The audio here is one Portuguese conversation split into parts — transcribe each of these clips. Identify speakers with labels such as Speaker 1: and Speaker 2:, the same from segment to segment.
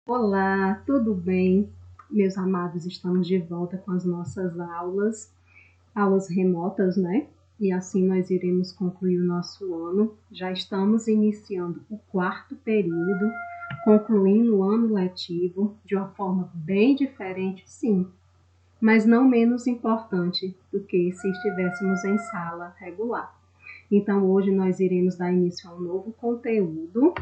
Speaker 1: Olá, tudo bem? Meus amados, estamos de volta com as nossas aulas remotas, né? E assim nós iremos concluir o nosso ano. Já estamos iniciando o quarto período, concluindo o ano letivo de uma forma bem diferente, sim, mas não menos importante do que se estivéssemos em sala regular. Então, hoje nós iremos dar início a um novo conteúdo,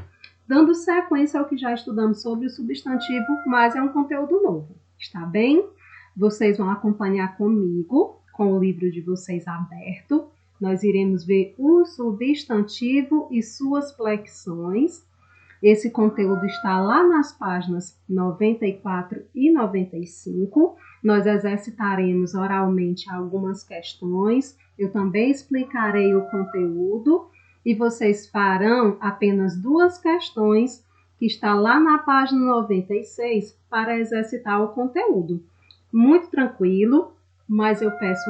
Speaker 1: dando sequência ao que já estudamos sobre o substantivo, mas é um conteúdo novo, está bem? Vocês vão acompanhar comigo, com o livro de vocês aberto. Nós iremos ver o substantivo e suas flexões. Esse conteúdo está lá nas páginas 94 e 95. Nós exercitaremos oralmente algumas questões. Eu também explicarei o conteúdo e vocês farão apenas duas questões que está lá na página 96 para exercitar o conteúdo. Muito tranquilo, mas eu peço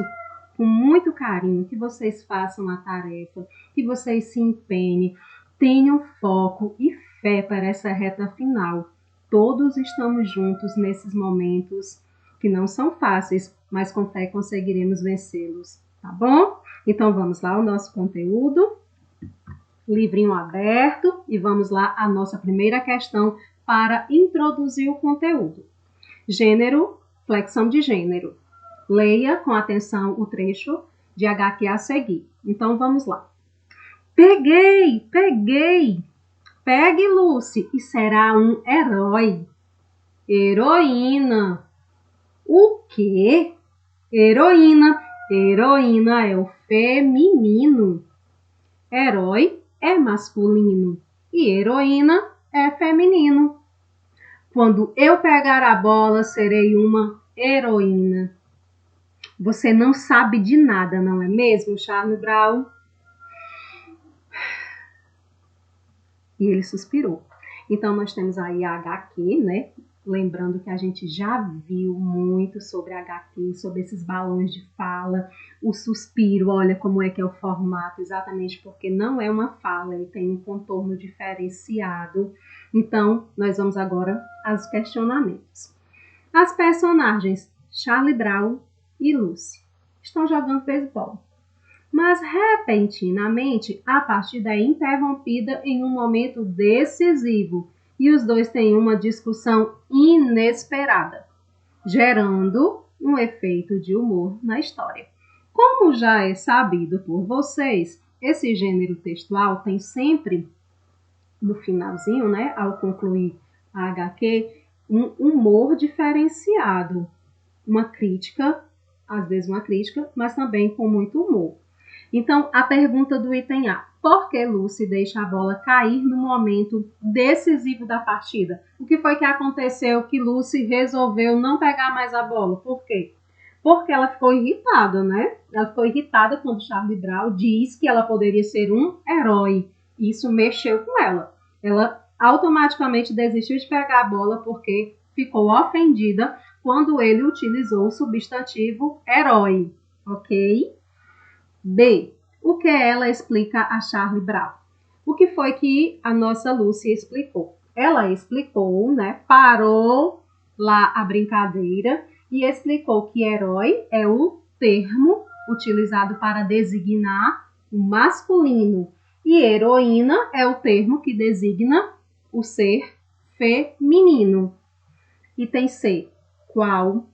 Speaker 1: com muito carinho que vocês façam a tarefa, que vocês se empenhem, tenham foco e fé para essa reta final. Todos estamos juntos nesses momentos que não são fáceis, mas com fé conseguiremos vencê-los, tá bom? Então vamos lá ao nosso conteúdo. Livrinho aberto e vamos lá à nossa primeira questão para introduzir o conteúdo. Gênero, flexão de gênero. Leia com atenção o trecho de HQ a seguir. Então vamos lá. Peguei! Pegue, Lucy, e será um herói. Heroína. O quê? Heroína. Heroína é o feminino. Herói é masculino e heroína é feminino. Quando eu pegar a bola, serei uma heroína. Você não sabe de nada, não é mesmo, Charlie Brown? E ele suspirou. Então, nós temos aí a HQ, né? Lembrando que a gente já viu muito sobre a HQ, sobre esses balões de fala, o suspiro, olha como é que é o formato, exatamente porque não é uma fala, ele tem um contorno diferenciado. Então, nós vamos agora aos questionamentos. As personagens Charlie Brown e Lucy estão jogando beisebol. Mas repentinamente a partida é interrompida em um momento decisivo e os dois têm uma discussão inesperada, gerando um efeito de humor na história. Como já é sabido por vocês, esse gênero textual tem sempre, no finalzinho, né, ao concluir a HQ, um humor diferenciado, uma crítica, às vezes uma crítica, mas também com muito humor. Então, a pergunta do item A. Por que Lucy deixa a bola cair no momento decisivo da partida? O que foi que aconteceu que Lucy resolveu não pegar mais a bola? Por quê? Porque ela ficou irritada, né? Ela ficou irritada quando Charlie Brown diz que ela poderia ser um herói. Isso mexeu com ela. Ela automaticamente desistiu de pegar a bola porque ficou ofendida quando ele utilizou o substantivo herói, ok? B. O que ela explica a Charlie Brown? O que foi que a nossa Lucy explicou? Ela explicou, né? Parou lá a brincadeira e explicou que herói é o termo utilizado para designar o masculino e heroína é o termo que designa o ser feminino. Item C. Qual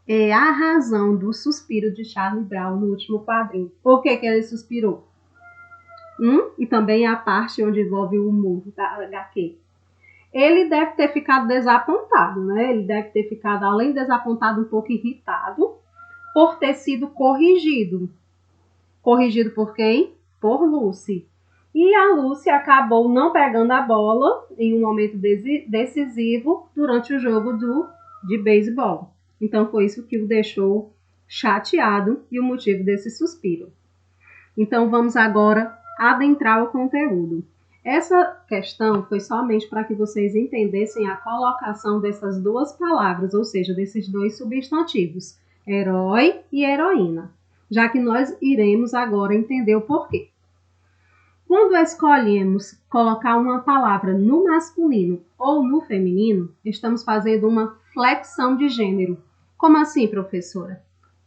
Speaker 1: é a razão do suspiro de Charlie Brown no último quadrinho? Por que ele suspirou? E também a parte onde envolve o humor da HQ. Ele deve ter ficado desapontado, né? Ele deve ter ficado, além de desapontado, um pouco irritado por ter sido corrigido. Corrigido por quem? Por Lucy. E a Lucy acabou não pegando a bola em um momento decisivo durante o jogo de beisebol. Então, foi isso que o deixou chateado e o motivo desse suspiro. Então, vamos agora adentrar o conteúdo. Essa questão foi somente para que vocês entendessem a colocação dessas duas palavras, ou seja, desses dois substantivos, herói e heroína, já que nós iremos agora entender o porquê. Quando escolhemos colocar uma palavra no masculino ou no feminino, estamos fazendo uma flexão de gênero. Como assim, professora?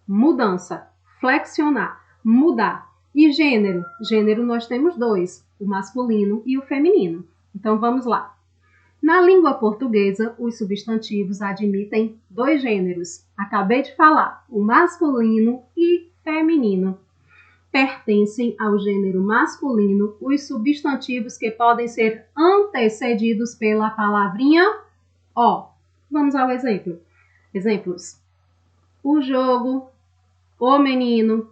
Speaker 1: Mudança, flexionar, mudar. E gênero? Gênero nós temos dois, o masculino e o feminino. Então vamos lá. Na língua portuguesa, os substantivos admitem dois gêneros. Acabei de falar, o masculino e feminino. Pertencem ao gênero masculino os substantivos que podem ser antecedidos pela palavrinha o. Vamos ao exemplo. Exemplos: o jogo, o menino,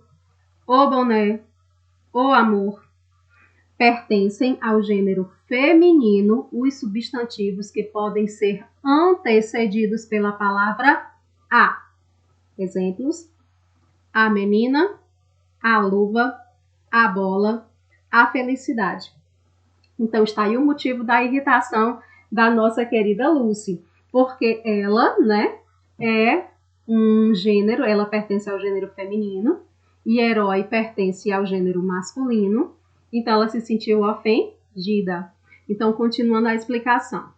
Speaker 1: o boné, o amor. Pertencem ao gênero feminino os substantivos que podem ser antecedidos pela palavra a. Exemplos: a menina, a luva, a bola, a felicidade. Então está aí o motivo da irritação da nossa querida Lucy, porque ela, né, é um gênero, ela pertence ao gênero feminino e herói pertence ao gênero masculino, então ela se sentiu ofendida. Então, continuando a explicação.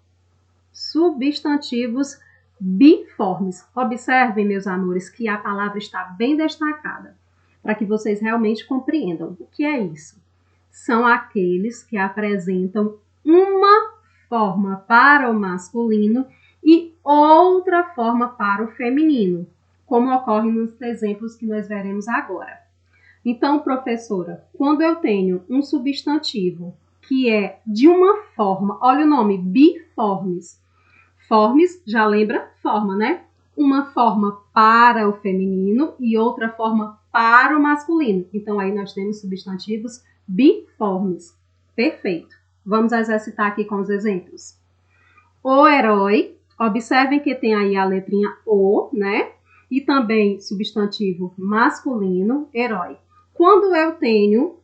Speaker 1: Substantivos biformes. Observem, meus amores, que a palavra está bem destacada, para que vocês realmente compreendam. O que é isso? São aqueles que apresentam uma forma para o masculino e outra forma para o feminino, como ocorre nos exemplos que nós veremos agora. Então, professora, quando eu tenho um substantivo que é de uma forma, olha o nome, biformes. Formes, já lembra? Forma, né? Uma forma para o feminino e outra forma para o masculino. Então, aí nós temos substantivos biformes. Perfeito. Vamos exercitar aqui com os exemplos. O herói. Observem que tem aí a letrinha O, né? E também substantivo masculino, herói. Quando eu tenho,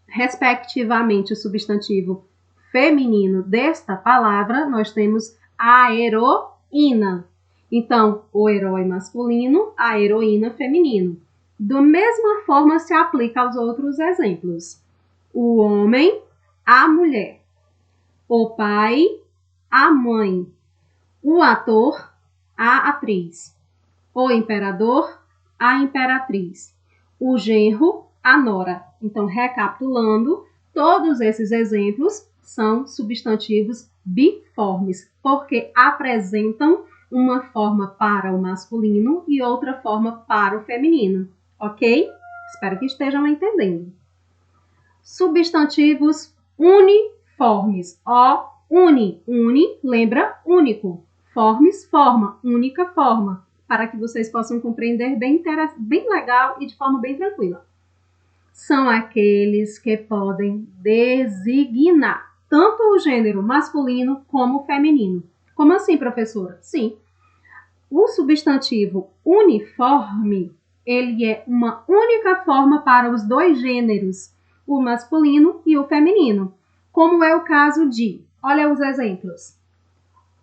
Speaker 1: respectivamente, o substantivo feminino desta palavra, nós temos a heroína. Então, o herói masculino, a heroína feminino. Da mesma forma se aplica aos outros exemplos. O homem, a mulher. O pai, a mãe. O ator, a atriz. O imperador, a imperatriz. O genro, a nora. Então, recapitulando, todos esses exemplos são substantivos biformes, porque apresentam uma forma para o masculino e outra forma para o feminino, ok? Espero que estejam entendendo. Substantivos uniformes. Uni, lembra único. Formes, forma, única forma, para que vocês possam compreender bem legal e de forma bem tranquila. São aqueles que podem designar tanto o gênero masculino como o feminino. Como assim, professora? Sim. O substantivo uniforme, ele é uma única forma para os dois gêneros, o masculino e o feminino. Como é o caso de, olha os exemplos.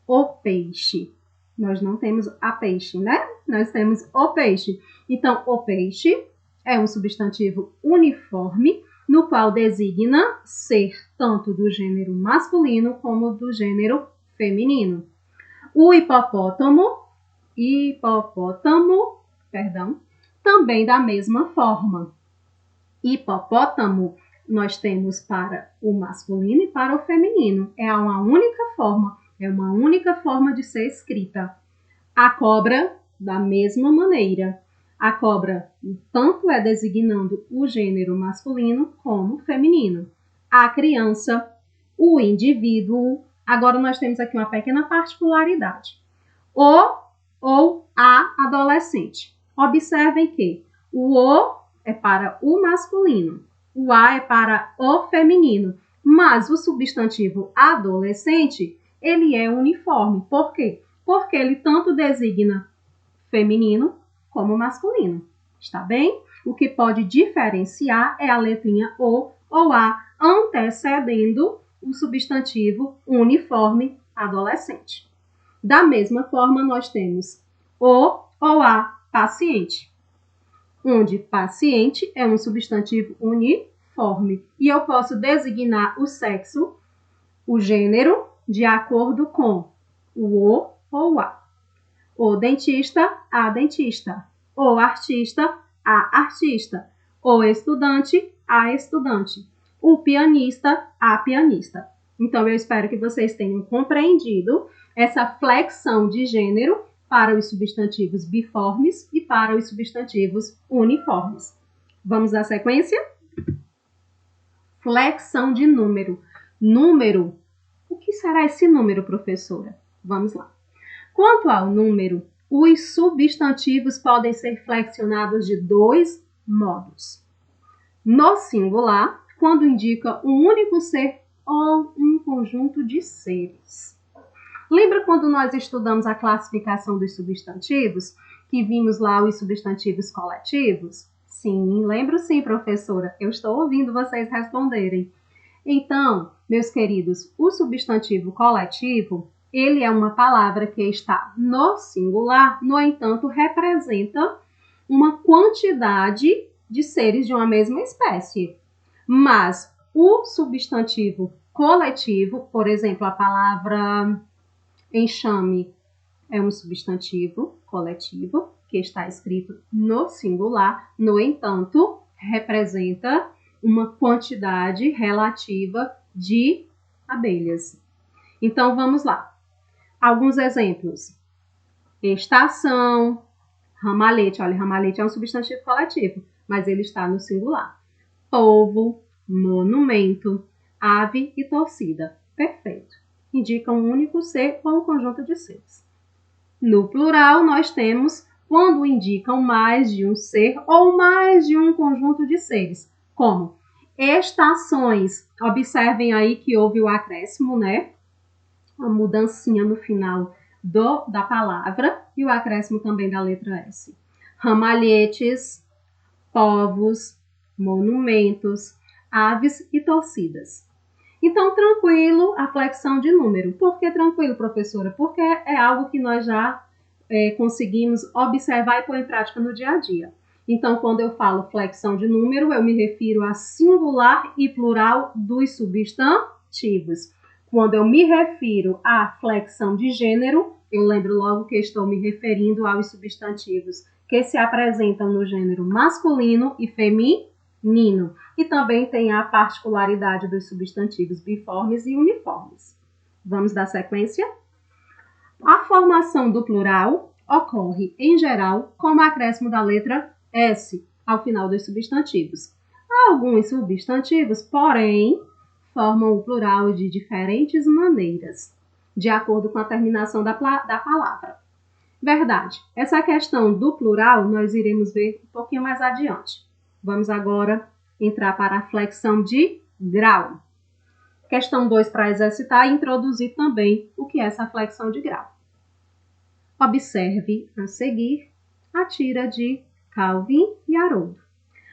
Speaker 1: O peixe. Nós não temos a peixe, né? Nós temos o peixe. Então, o peixe é um substantivo uniforme, no qual designa ser tanto do gênero masculino como do gênero feminino. O hipopótamo, também da mesma forma. Hipopótamo nós temos para o masculino e para o feminino. É uma única forma de ser escrita. A cobra, da mesma maneira. A cobra tanto é designando o gênero masculino como feminino. A criança, o indivíduo. Agora nós temos aqui uma pequena particularidade. O ou a adolescente. Observem que o O é para o masculino, o A é para o feminino, mas o substantivo adolescente, ele é uniforme. Por quê? Porque ele tanto designa feminino como masculino. Está bem? O que pode diferenciar é a letrinha O ou A antecedendo o substantivo uniforme adolescente. Da mesma forma, nós temos o ou a paciente, onde paciente é um substantivo uniforme. uniforme. E eu posso designar o sexo, o gênero, de acordo com o ou a. O dentista, a dentista. O artista, a artista. O estudante, a estudante. O pianista, a pianista. Então, eu espero que vocês tenham compreendido essa flexão de gênero para os substantivos biformes e para os substantivos uniformes. Vamos à sequência? Flexão de número. Número. O que será esse número, professora? Vamos lá. Quanto ao número, os substantivos podem ser flexionados de dois modos. No singular, quando indica um único ser ou um conjunto de seres. Lembra quando nós estudamos a classificação dos substantivos, que vimos lá os substantivos coletivos? Sim, lembro sim, professora. Eu estou ouvindo vocês responderem. Então, meus queridos, o substantivo coletivo, ele é uma palavra que está no singular, no entanto, representa uma quantidade de seres de uma mesma espécie. Mas o substantivo coletivo, por exemplo, a palavra enxame é um substantivo coletivo que está escrito no singular, no entanto, representa uma quantidade relativa de abelhas. Então, vamos lá. Alguns exemplos. Estação, ramalhete. Olha, ramalhete é um substantivo coletivo, mas ele está no singular. Povo, monumento, ave e torcida. Perfeito. Indicam um único ser ou um conjunto de seres. No plural, nós temos quando indicam mais de um ser ou mais de um conjunto de seres, como estações. Observem aí que houve o acréscimo, né? A mudancinha no final da palavra e o acréscimo também da letra S. Ramalhetes, povos, monumentos, aves e torcidas. Então, tranquilo a flexão de número. Por que tranquilo, professora? Porque é algo que nós já conseguimos observar e pôr em prática no dia a dia. Então, quando eu falo flexão de número, eu me refiro a singular e plural dos substantivos. Quando eu me refiro à flexão de gênero, eu lembro logo que estou me referindo aos substantivos que se apresentam no gênero masculino e feminino. E também tem a particularidade dos substantivos biformes e uniformes. Vamos dar sequência? A formação do plural ocorre, em geral, como acréscimo da letra S ao final dos substantivos. Alguns substantivos, porém, formam o plural de diferentes maneiras, de acordo com a terminação da palavra. Verdade. Essa questão do plural nós iremos ver um pouquinho mais adiante. Vamos agora entrar para a flexão de grau. Questão 2 para exercitar e introduzir também o que é essa flexão de grau. Observe a seguir a tira de Calvin e Haroldo.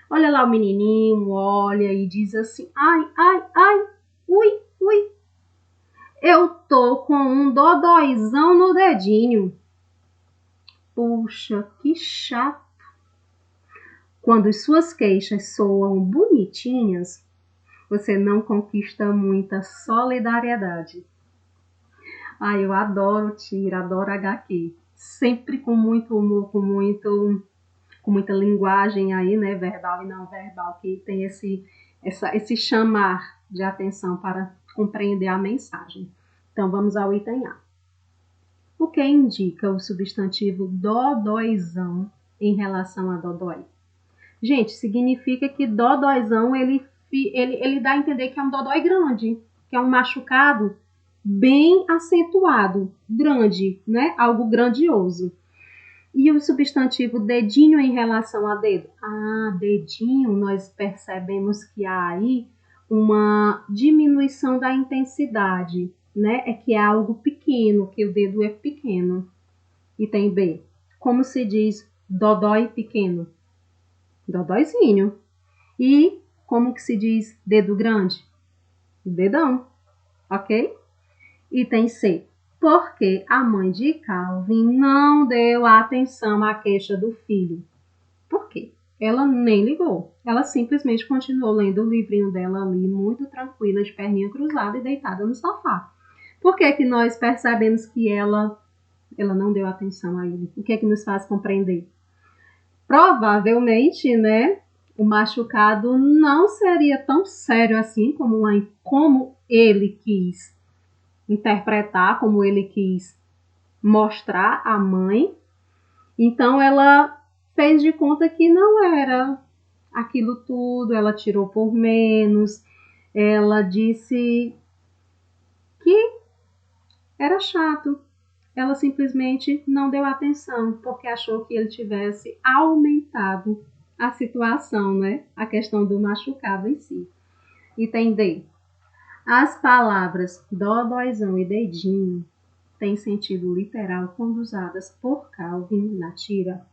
Speaker 1: Olha lá o menininho, olha e diz assim, ai, ai, ai, ui, ui. Eu tô com um dodóizão no dedinho. Puxa, que chato. Quando suas queixas soam bonitinhas, você não conquista muita solidariedade. Ai, eu adoro tira, adoro HQ. Sempre com muito humor, com muita linguagem aí, né, verbal e não verbal, que tem esse chamar de atenção para compreender a mensagem. Então, vamos ao item A. O que indica o substantivo dodóizão em relação a dodói? Gente, significa que dodóizão, ele dá a entender que é um dodói grande, que é um machucado bem acentuado, grande, né? Algo grandioso. E o substantivo dedinho em relação a dedo? Ah, dedinho, nós percebemos que há aí uma diminuição da intensidade, né? É que é algo pequeno, que o dedo é pequeno. E tem B. Como se diz dodói pequeno? Dodóizinho. E como que se diz dedo grande? Dedão, ok? Item C. Porque a mãe de Calvin não deu atenção à queixa do filho. Por quê? Ela nem ligou. Ela simplesmente continuou lendo o livrinho dela ali, muito tranquila, de perninha cruzada e deitada no sofá. Por que que nós percebemos que ela não deu atenção a ele? O que é que nos faz compreender? Provavelmente, né, o machucado não seria tão sério assim como ele quis interpretar, como ele quis mostrar à mãe. Então ela fez de conta que não era aquilo tudo, ela tirou por menos, ela disse que era chato. Ela simplesmente não deu atenção, porque achou que ele tivesse aumentado a situação, né? A questão do machucado em si. Item D. As palavras dodóizão e dedinho têm sentido literal quando usadas por Calvin na tira.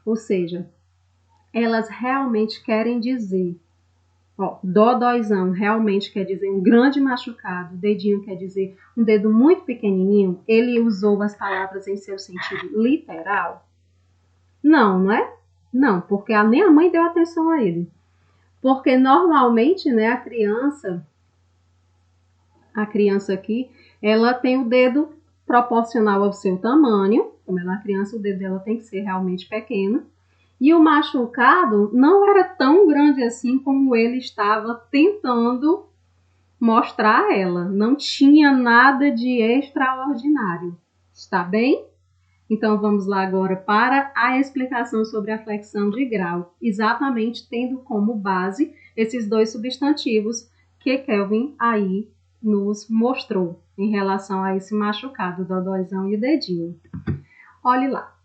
Speaker 1: Ou seja, elas realmente querem dizer, dodóizão realmente quer dizer um grande machucado, dedinho quer dizer um dedo muito pequenininho. Ele usou as palavras em seu sentido literal? Não, não é? Não, porque nem a mãe deu atenção a ele. Porque normalmente, né, a criança aqui, ela tem o dedo proporcional ao seu tamanho. Como ela é uma criança, o dedo dela tem que ser realmente pequeno. E o machucado não era tão grande assim como ele estava tentando mostrar a ela. Não tinha nada de extraordinário. Está bem? Então vamos lá agora para a explicação sobre a flexão de grau, exatamente tendo como base esses dois substantivos que Kelvin aí nos mostrou em relação a esse machucado, dodóizão e dedinho. Olhe lá.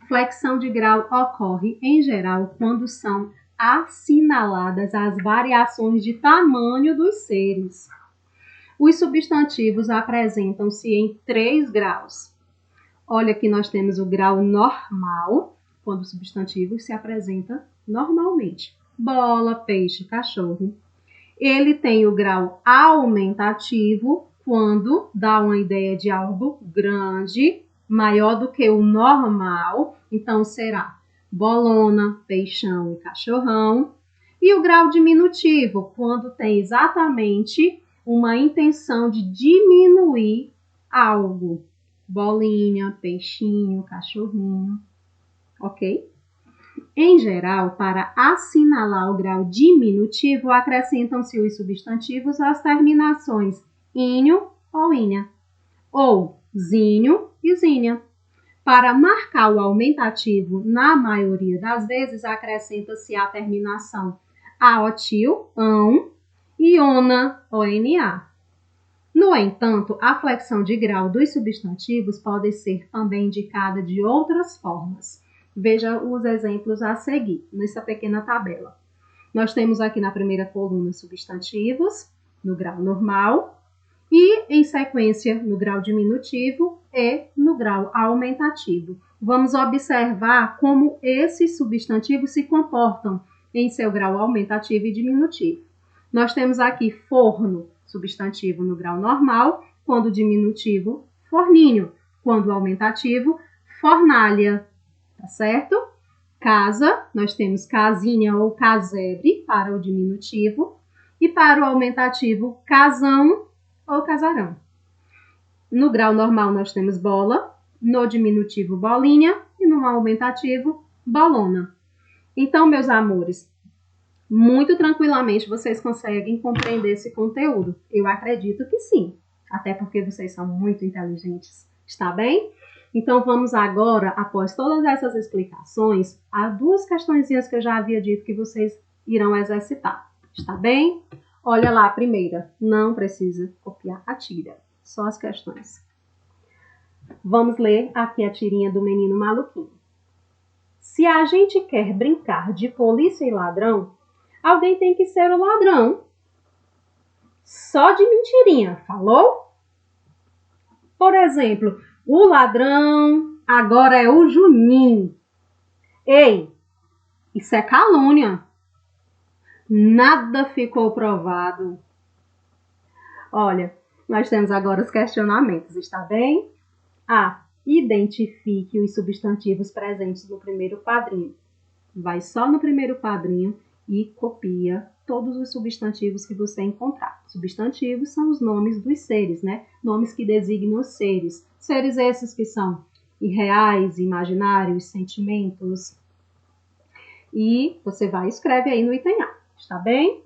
Speaker 1: Flexão de grau ocorre, em geral, quando são assinaladas as variações de tamanho dos seres. Os substantivos apresentam-se em 3 graus. Olha que nós temos o grau normal, quando o substantivo se apresenta normalmente. Bola, peixe, cachorro. Ele tem o grau aumentativo, quando dá uma ideia de algo grande, maior do que o normal, então será bolona, peixão e cachorrão. E o grau diminutivo, quando tem exatamente uma intenção de diminuir algo. Bolinha, peixinho, cachorrinho, ok? Em geral, para assinalar o grau diminutivo, acrescentam-se os substantivos às terminações inho ou inha, ou zinho e zinha. Para marcar o aumentativo, na maioria das vezes, acrescenta-se a terminação aotil, ão, e ona, ona. No entanto, a flexão de grau dos substantivos pode ser também indicada de outras formas. Veja os exemplos a seguir, nessa pequena tabela. Nós temos aqui na primeira coluna substantivos, no grau normal, e em sequência no grau diminutivo e no grau aumentativo. Vamos observar como esses substantivos se comportam em seu grau aumentativo e diminutivo. Nós temos aqui forno, substantivo no grau normal, quando diminutivo, forninho, quando aumentativo, fornalha, tá certo? Casa, nós temos casinha ou casebre para o diminutivo, e para o aumentativo, casão ou casarão. No grau normal, nós temos bola, no diminutivo, bolinha, e no aumentativo, bolona. Então, meus amores, muito tranquilamente vocês conseguem compreender esse conteúdo. Eu acredito que sim, até porque vocês são muito inteligentes, está bem? Então vamos agora, após todas essas explicações, a 2 questõezinhas que eu já havia dito que vocês irão exercitar, está bem? Olha lá a primeira, não precisa copiar a tira, só as questões. Vamos ler aqui a tirinha do menino maluquinho. Se a gente quer brincar de polícia e ladrão, alguém tem que ser o ladrão. Só de mentirinha, falou? Por exemplo, o ladrão agora é o Juninho. Ei, isso é calúnia. Nada ficou provado. Olha, nós temos agora os questionamentos, está bem? A. Identifique os substantivos presentes no primeiro quadrinho. vai só no primeiro quadrinho e copia todos os substantivos que você encontrar. Substantivos são os nomes dos seres, né? Nomes que designam os seres. Seres esses que são irreais, imaginários, sentimentos. E você vai e escreve aí no item A, está bem?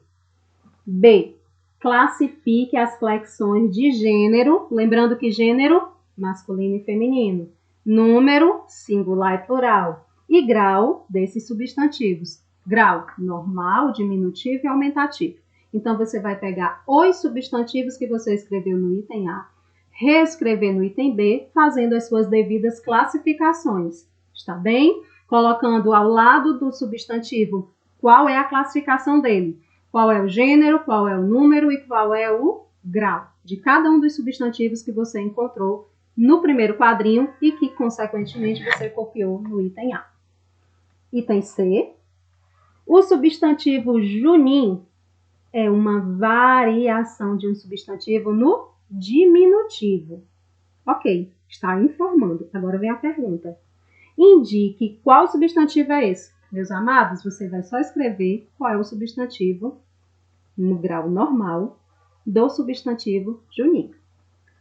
Speaker 1: B. Classifique as flexões de gênero, lembrando que gênero, masculino e feminino. Número, singular e plural. E grau desses substantivos. Grau, normal, diminutivo e aumentativo. Então, você vai pegar os substantivos que você escreveu no item A, reescrever no item B, fazendo as suas devidas classificações. Está bem? Colocando ao lado do substantivo qual é a classificação dele. Qual é o gênero, qual é o número e qual é o grau de cada um dos substantivos que você encontrou no primeiro quadrinho e que, consequentemente, você copiou no item A. Item C. O substantivo junim é uma variação de um substantivo no diminutivo. Ok, está informando. Agora vem a pergunta. Indique qual substantivo é esse. Meus amados, você vai só escrever qual é o substantivo no grau normal do substantivo junim.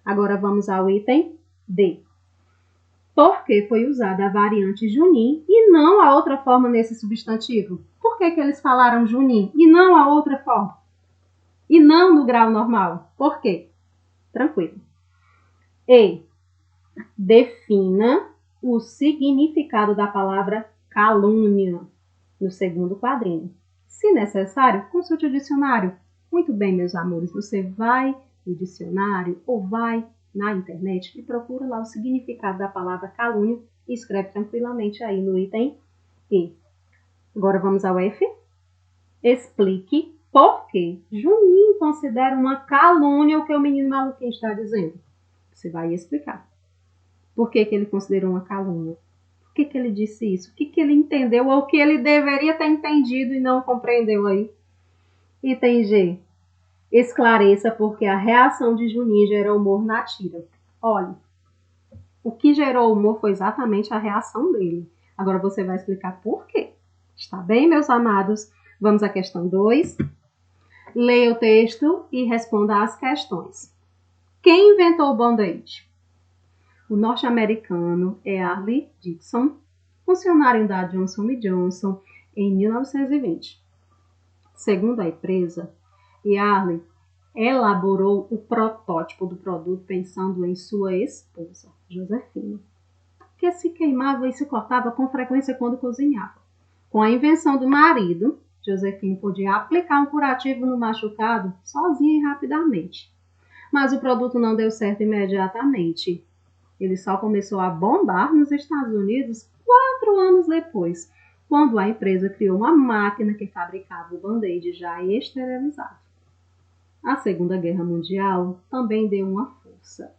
Speaker 1: Agora vamos ao item D. Por que foi usada a variante junim e não a outra forma nesse substantivo? Por que eles falaram junim e não a outra forma? E não no grau normal? Por quê? Tranquilo. E. Defina o significado da palavra calúnia no segundo quadrinho. Se necessário, consulte o dicionário. Muito bem, meus amores, você vai no dicionário ou vai na internet e procura lá o significado da palavra calúnia e escreve tranquilamente aí no item E. Agora vamos ao F. Explique por que Juninho considera uma calúnia o que o menino maluquinho está dizendo. Você vai explicar. Por que ele considerou uma calúnia? Por que ele disse isso? O que ele entendeu ou o que ele deveria ter entendido e não compreendeu aí? Item G. Esclareça porque a reação de Juninho gerou humor na tira. Olha, o que gerou humor foi exatamente a reação dele. Agora você vai explicar por quê. Está bem, meus amados? Vamos à questão 2. Leia o texto e responda às questões. Quem inventou o band-aid? O norte-americano Earle Dixon, funcionário da Johnson & Johnson em 1920. Segundo a empresa, Earle elaborou o protótipo do produto pensando em sua esposa, Josefina, que se queimava e se cortava com frequência quando cozinhava. Com a invenção do marido, Josefina podia aplicar um curativo no machucado sozinha e rapidamente. Mas o produto não deu certo imediatamente. Ele só começou a bombar nos Estados Unidos 4 anos depois, quando a empresa criou uma máquina que fabricava o band-aid já esterilizado. A Segunda Guerra Mundial também deu uma força.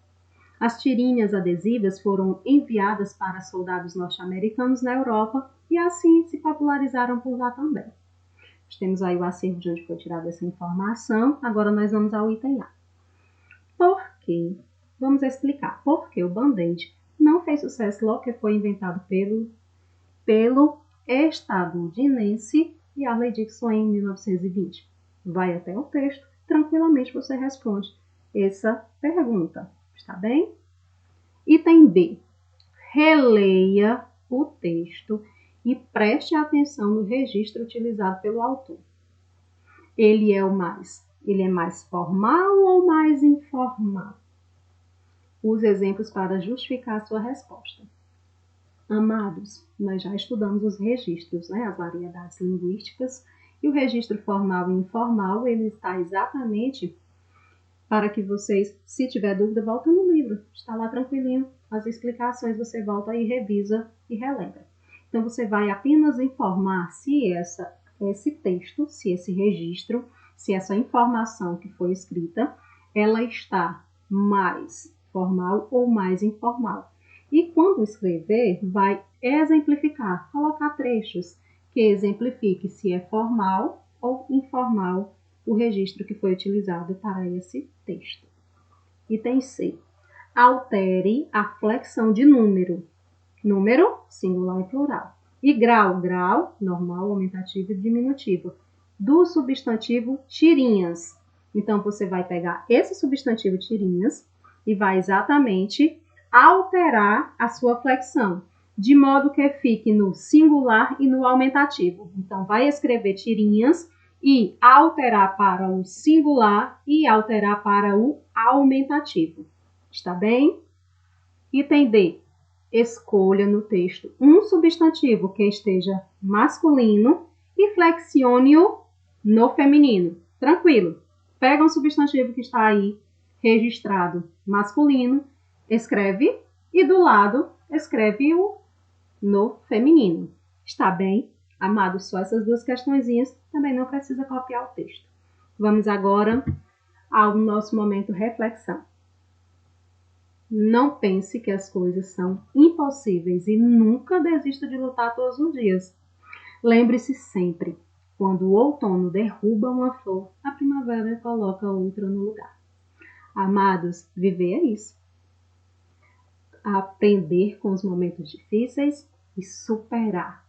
Speaker 1: As tirinhas adesivas foram enviadas para soldados norte-americanos na Europa e assim se popularizaram por lá também. Nós temos aí o acervo de onde foi tirada essa informação. Agora nós vamos ao item A. Por quê? Vamos explicar por que o band-aid não fez sucesso logo que foi inventado pelo estadunidense Earle Dixon em 1920. Vai até o texto, tranquilamente você responde essa pergunta, está bem? Item B. Releia o texto e preste atenção no registro utilizado pelo autor. Ele é mais formal ou mais informal? Use exemplos para justificar a sua resposta. Amados, nós já estudamos os registros, né? As variedades linguísticas, e o registro formal e informal, ele está exatamente para que vocês, se tiver dúvida, volta no livro. Está lá tranquilinho, as explicações você volta e revisa e relembra. Então, você vai apenas informar se esse texto, se esse registro, se essa informação que foi escrita, ela está mais formal ou mais informal. E quando escrever, vai exemplificar, colocar trechos que exemplifique se é formal ou informal o registro que foi utilizado para esse texto. Item C. Altere a flexão de número. Número, singular e plural. E grau, grau, normal, aumentativo e diminutivo. Do substantivo tirinhas. Então, você vai pegar esse substantivo tirinhas e vai exatamente alterar a sua flexão, de modo que fique no singular e no aumentativo. Então, vai escrever tirinhas e alterar para o singular e alterar para o aumentativo. Está bem? Item D. Escolha no texto um substantivo que esteja masculino e flexione-o no feminino. Tranquilo. Pega um substantivo que está aí registrado masculino, escreve e do lado escreve-o no feminino. Está bem? Amados, só essas duas questõezinhas, também não precisa copiar o texto. Vamos agora ao nosso momento reflexão. Não pense que as coisas são impossíveis e nunca desista de lutar todos os dias. Lembre-se sempre, quando o outono derruba uma flor, a primavera coloca outra no lugar. Amados, viver é isso. Aprender com os momentos difíceis e superar.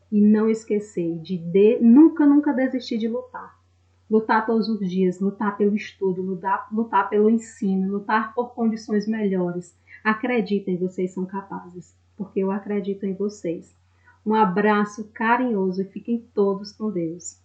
Speaker 1: E não esquecer de nunca desistir de lutar. Lutar todos os dias, lutar pelo estudo, lutar pelo ensino, lutar por condições melhores. Acreditem, vocês são capazes, porque eu acredito em vocês. Um abraço carinhoso e fiquem todos com Deus.